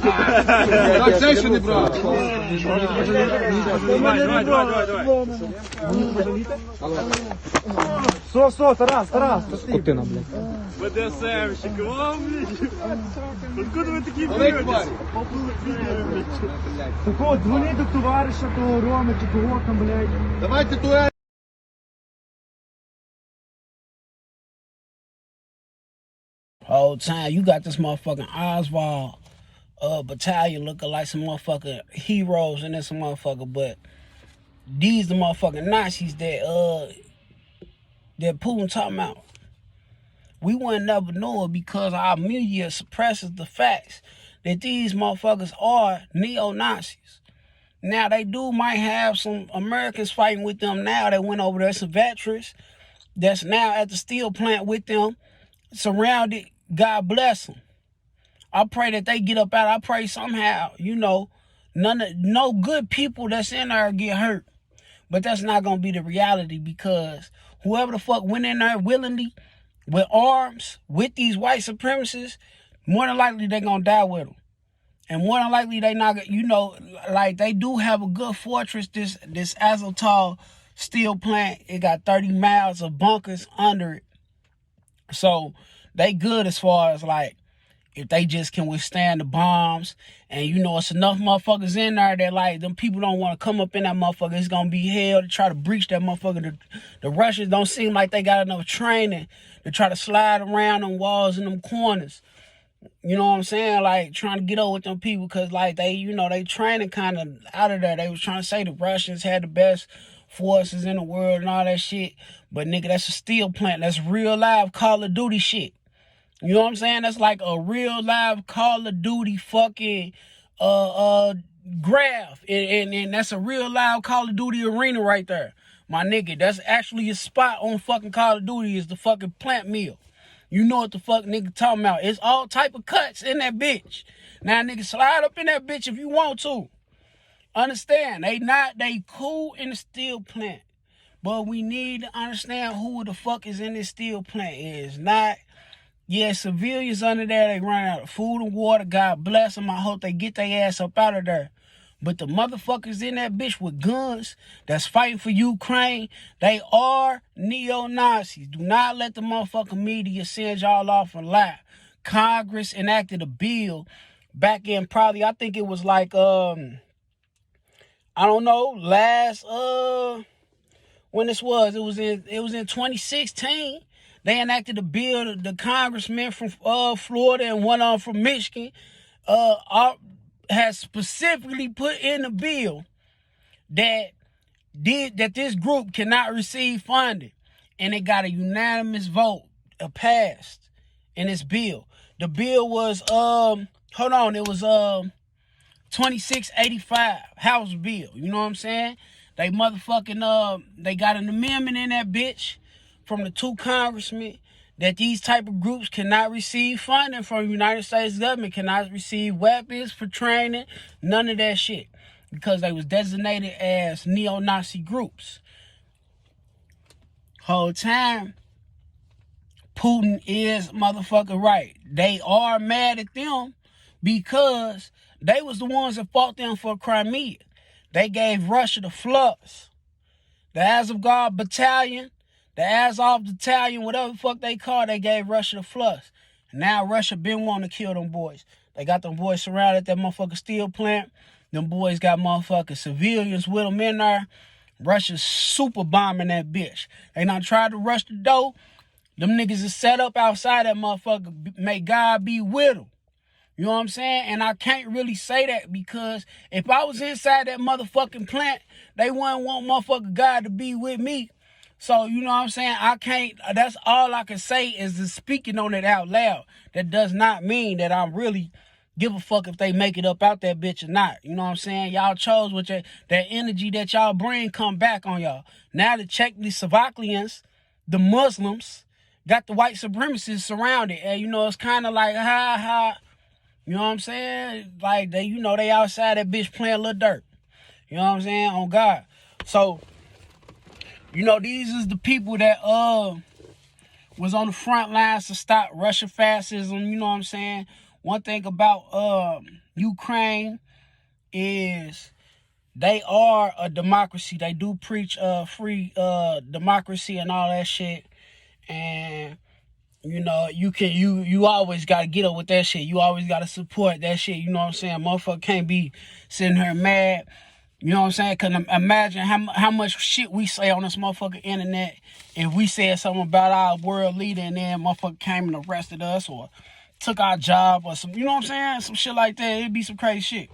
Так, це ще не брат. Все, Тарас. Скотина, блядь. БДСМщик, вам, блядь. Откуда ви такі берете? Такого дзвони до товариша, того Роми, чи кого там, блядь. Давайте туалет. Whole time you got this motherfucking Azovstal battalion looking like some motherfucking heroes in this motherfucker, but these the motherfucking Nazis that Putin talking about. We wouldn't never know it because our media suppresses the facts that these motherfuckers are neo-Nazis. Now they might have some Americans fighting with them now that went over there, some veterans that's now at the steel plant with them, surrounded. God bless them. I pray that they get up out. I pray somehow, no good people that's in there get hurt. But that's not going to be the reality because whoever the fuck went in there willingly with arms, with these white supremacists, more than likely they're going to die with them. And more than likely they not, like they do have a good fortress, this Azovstal steel plant. It got 30 miles of bunkers under it. So they good as far as like if they just can withstand the bombs. And it's enough motherfuckers in there that like them people don't want to come up in that motherfucker. It's gonna be hell to try to breach that motherfucker. The Russians don't seem like they got enough training to try to slide around them walls in them corners. You know what I'm saying? Like trying to get over with them people because like they training kind of out of there. They was trying to say the Russians had the best forces in the world and all that shit. But nigga, that's a steel plant. That's real live Call of Duty shit. You know what I'm saying? That's like a real live Call of Duty fucking graph. And that's a real live Call of Duty arena right there. My nigga, that's actually a spot on fucking Call of Duty is the fucking plant mill. You know what the fuck nigga talking about. It's all type of cuts in that bitch. Now nigga, slide up in that bitch if you want to. Understand, they cool in the steel plant. But we need to understand who the fuck is in this steel plant. It's not, civilians under there, they run out of food and water. God bless them. I hope they get their ass up out of there. But the motherfuckers in that bitch with guns that's fighting for Ukraine, they are neo-Nazis. Do not let the motherfucking media send y'all off and lie. Congress enacted a bill back in probably, I think it was like, I don't know, last, when this was, it was in 2016. They enacted a bill, the congressman from Florida and one from Michigan, has specifically put in the bill that this group cannot receive funding. And it got a unanimous vote passed in this bill. The bill was, it was 2685 House bill. You know what I'm saying? They motherfucking, they got an amendment in that bitch from the two congressmen that these type of groups cannot receive funding from the United States government, cannot receive weapons for training, none of that shit, because they was designated as neo-Nazi groups. Whole time, Putin is motherfucking right. They are mad at them because they was the ones that fought them for Crimea. They gave Russia the flux. The Azovstal battalion, the Azov battalion, whatever the fuck they call, they gave Russia the flux. Now Russia been wanting to kill them boys. They got them boys surrounded at that motherfucking steel plant. Them boys got motherfucking civilians with them in there. Russia's super bombing that bitch. They not tried to rush the door. Them niggas is set up outside that motherfucker. May God be with them. You know what I'm saying? And I can't really say that because if I was inside that motherfucking plant, they wouldn't want motherfucking God to be with me. So, you know what I'm saying? I can't, that's all I can say is just speaking on it out loud. That does not mean that I really give a fuck if they make it up out that bitch or not. You know what I'm saying? Y'all chose with that energy that y'all bring come back on y'all. Now to check the Slovakians, the Muslims, got the white supremacists surrounded. And, it's kind of like, you know what I'm saying? Like, they outside that bitch playing a little dirt. You know what I'm saying? On God. So, these is the people that was on the front lines to stop Russian fascism, you know what I'm saying? one thing about Ukraine is they are a democracy. They do preach free democracy and all that shit. And you know, you always gotta get up with that shit. You always gotta support that shit. You know what I'm saying? Motherfucker can't be sitting here mad. You know what I'm saying? Cause imagine how much shit we say on this motherfucking internet. If we said something about our world leader and then motherfucker came and arrested us or took our job or some, you know what I'm saying? Some shit like that. It'd be some crazy shit.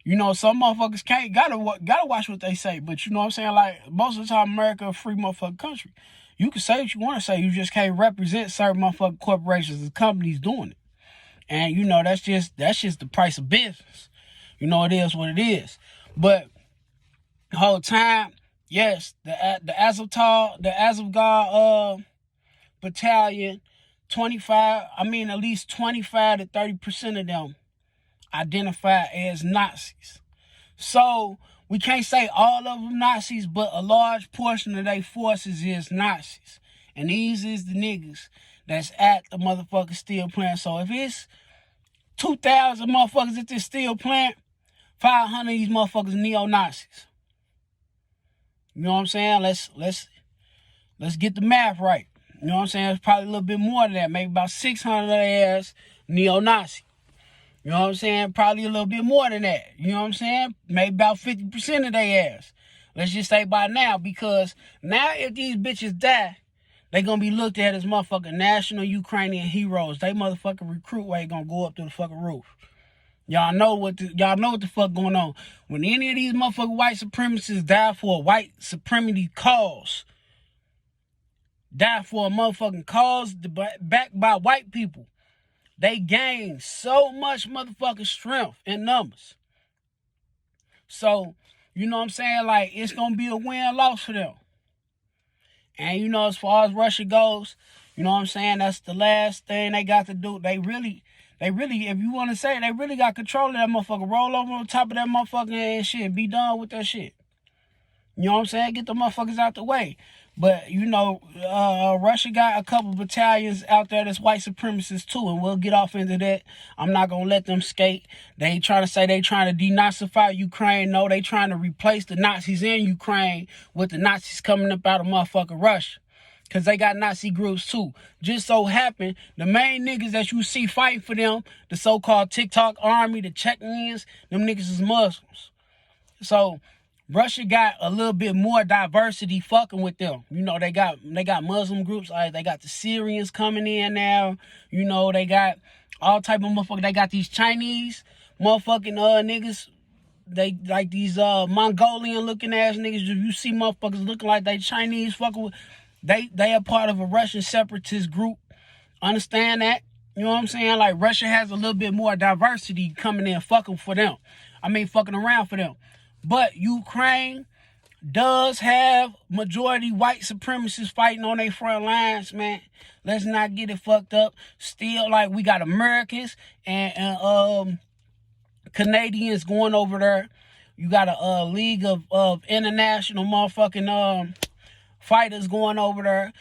You know, some motherfuckers gotta watch what they say. But you know what I'm saying? Like, most of the time, America a free motherfucking country. You can say what you want to say. You just can't represent certain motherfucking corporations and companies doing it. And, you know, that's just the price of business. You know, it is what it is. But the whole time, yes, the Azovstal battalion, at least 25 to 30% of them identify as Nazis. So we can't say all of them Nazis, but a large portion of their forces is Nazis. And these is the niggas that's at the motherfucking steel plant. So if it's 2,000 motherfuckers at this steel plant, 500 of these motherfuckers neo-Nazis. You know what I'm saying? Let's get the math right. You know what I'm saying? It's probably a little bit more than that. Maybe about 600 of their ass neo-Nazi. You know what I'm saying? Probably a little bit more than that. You know what I'm saying? Maybe about 50% of their ass. Let's just say by now, because now if these bitches die, they gonna be looked at as motherfucking national Ukrainian heroes. They motherfucking recruit rate gonna go up to the fucking roof. Y'all know what the fuck going on. When any of these motherfucking white supremacists die for a white supremacy cause, die for a motherfucking cause backed by white people, they gain so much motherfucking strength in numbers. So, you know what I'm saying? Like, it's going to be a win-loss for them. And, you know, as far as Russia goes, you know what I'm saying? That's the last thing they got to do. They really, if you want to say, they really got control of that motherfucker. Roll over on top of that motherfucker and shit. Be done with that shit. You know what I'm saying? Get the motherfuckers out the way. But, you know, Russia got a couple battalions out there that's white supremacists too, and we'll get off into that. I'm not going to let them skate. They trying to say they trying to denazify Ukraine. No, they trying to replace the Nazis in Ukraine with the Nazis coming up out of motherfucking Russia. Because they got Nazi groups too. Just so happen, the main niggas that you see fighting for them, the so-called TikTok army, the Chechens, them niggas is Muslims. So Russia got a little bit more diversity fucking with them. You know, they got Muslim groups. They got the Syrians coming in now. You know, they got all type of motherfuckers. They got these Chinese motherfucking niggas. They like these Mongolian looking ass niggas. You see motherfuckers looking like they Chinese fucking with. They are part of a Russian separatist group. Understand that? You know what I'm saying? Like, Russia has a little bit more diversity coming in fucking for them. Fucking around for them. But Ukraine does have majority white supremacists fighting on their front lines, man. Let's not get it fucked up. Still, like, we got Americans and Canadians going over there. You got a league of international motherfucking fighters going over there.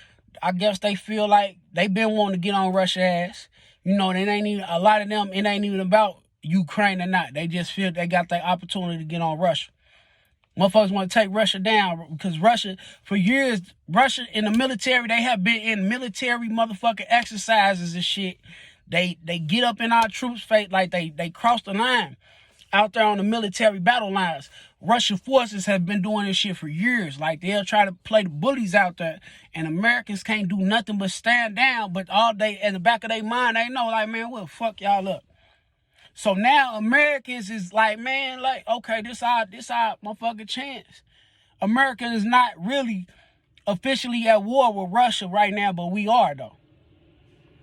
I guess they feel like they been wanting to get on Russia ass. You know, a lot of them, it ain't even about Ukraine or not. They just feel they got the opportunity to get on Russia. Motherfuckers want to take Russia down because Russia, for years, Russia in the military, they have been in military motherfucking exercises and shit. They get up in our troops' face like they cross the line out there on the military battle lines. Russian forces have been doing this shit for years. Like, they'll try to play the bullies out there, and Americans can't do nothing but stand down. But all day in the back of their mind, they know, like, man, we'll fuck y'all up. So now Americans is like, man, like, okay, this our motherfucking chance. America is not really officially at war with Russia right now, but we are, though.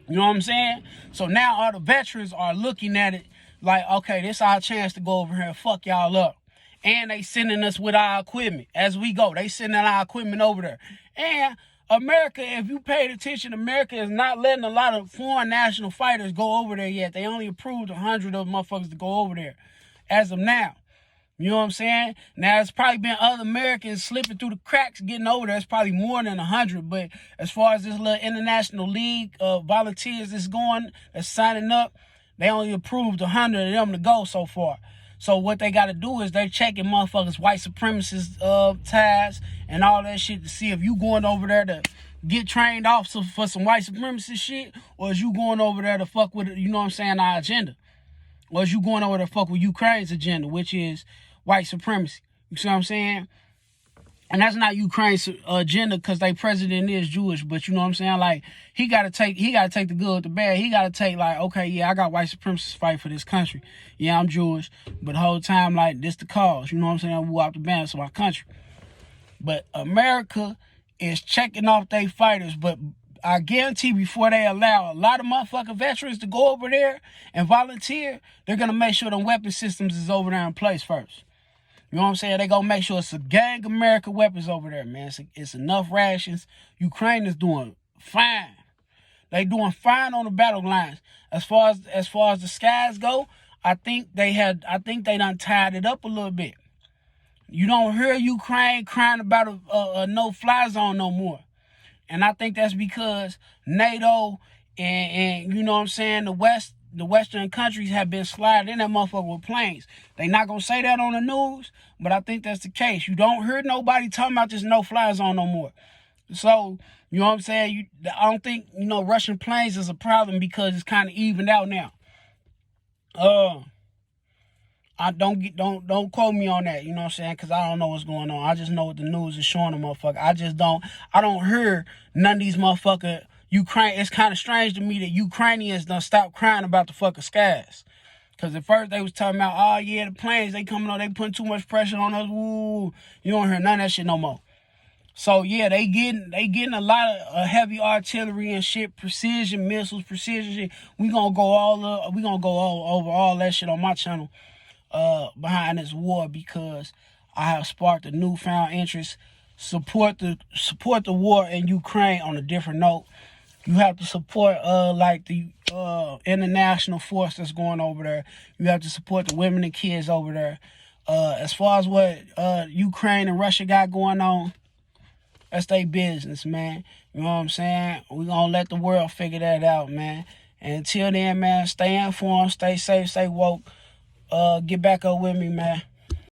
You know what I'm saying? So now all the veterans are looking at it like, okay, this our chance to go over here and fuck y'all up. And they sending us with our equipment as we go. They sending our equipment over there. And America, if you paid attention, America is not letting a lot of foreign national fighters go over there yet. They only approved 100 of motherfuckers to go over there as of now. You know what I'm saying? Now, it's probably been other Americans slipping through the cracks getting over there. It's probably more than 100. But as far as this little international league of volunteers that's signing up, They only approved 100 of them to go so far. So what they got to do is they checking motherfuckers white supremacist ties and all that shit to see if you going over there to get trained off for some white supremacist shit, or is you going over there to fuck with, you know what I'm saying, our agenda. Or is you going over there to fuck with Ukraine's agenda, which is white supremacy. You see what I'm saying? And that's not Ukraine's agenda because their president is Jewish, but you know what I'm saying? Like, he gotta take the good with the bad. He gotta take, like, okay, yeah, I got white supremacists fight for this country. Yeah, I'm Jewish, but the whole time, like, this the cause. You know what I'm saying? We out the balance of our country. But America is checking off their fighters, but I guarantee before they allow a lot of motherfucking veterans to go over there and volunteer, they're gonna make sure them weapon systems is over there in place first. You know what I'm saying? They gonna make sure it's a gang of American weapons over there, man. It's enough rations. Ukraine is doing fine. They doing fine on the battle lines. As far as the skies go, I think they done tied it up a little bit. You don't hear Ukraine crying about a no-fly zone no more. And I think that's because NATO and you know what I'm saying, the Western countries have been sliding in that motherfucker with planes. They not gonna say that on the news, but I think that's the case. You don't hear nobody talking about this no-fly zone no more. So, you know what I'm saying? I don't think, Russian planes is a problem because it's kind of evened out now. I don't quote me on that, you know what I'm saying? Because I don't know what's going on. I just know what the news is showing the motherfucker. I don't hear none of these motherfucker Ukraine. It's kind of strange to me that Ukrainians done stop crying about the fucking skies. Because at first they was talking about, oh yeah, the planes, they coming on, they putting too much pressure on us. Woo. You don't hear none of that shit no more. So yeah, they getting a lot of heavy artillery and shit, precision missiles, precision shit. We gonna go all over all that shit on my channel behind this war, because I have sparked a newfound interest. Support the war in Ukraine on a different note. You have to support like the international force that's going over there. You have to support the women and kids over there. As far as what Ukraine and Russia got going on, that's their business, man. You know what I'm saying? We're going to let the world figure that out, man. And until then, man, stay informed, stay safe, stay woke. Get back up with me, man.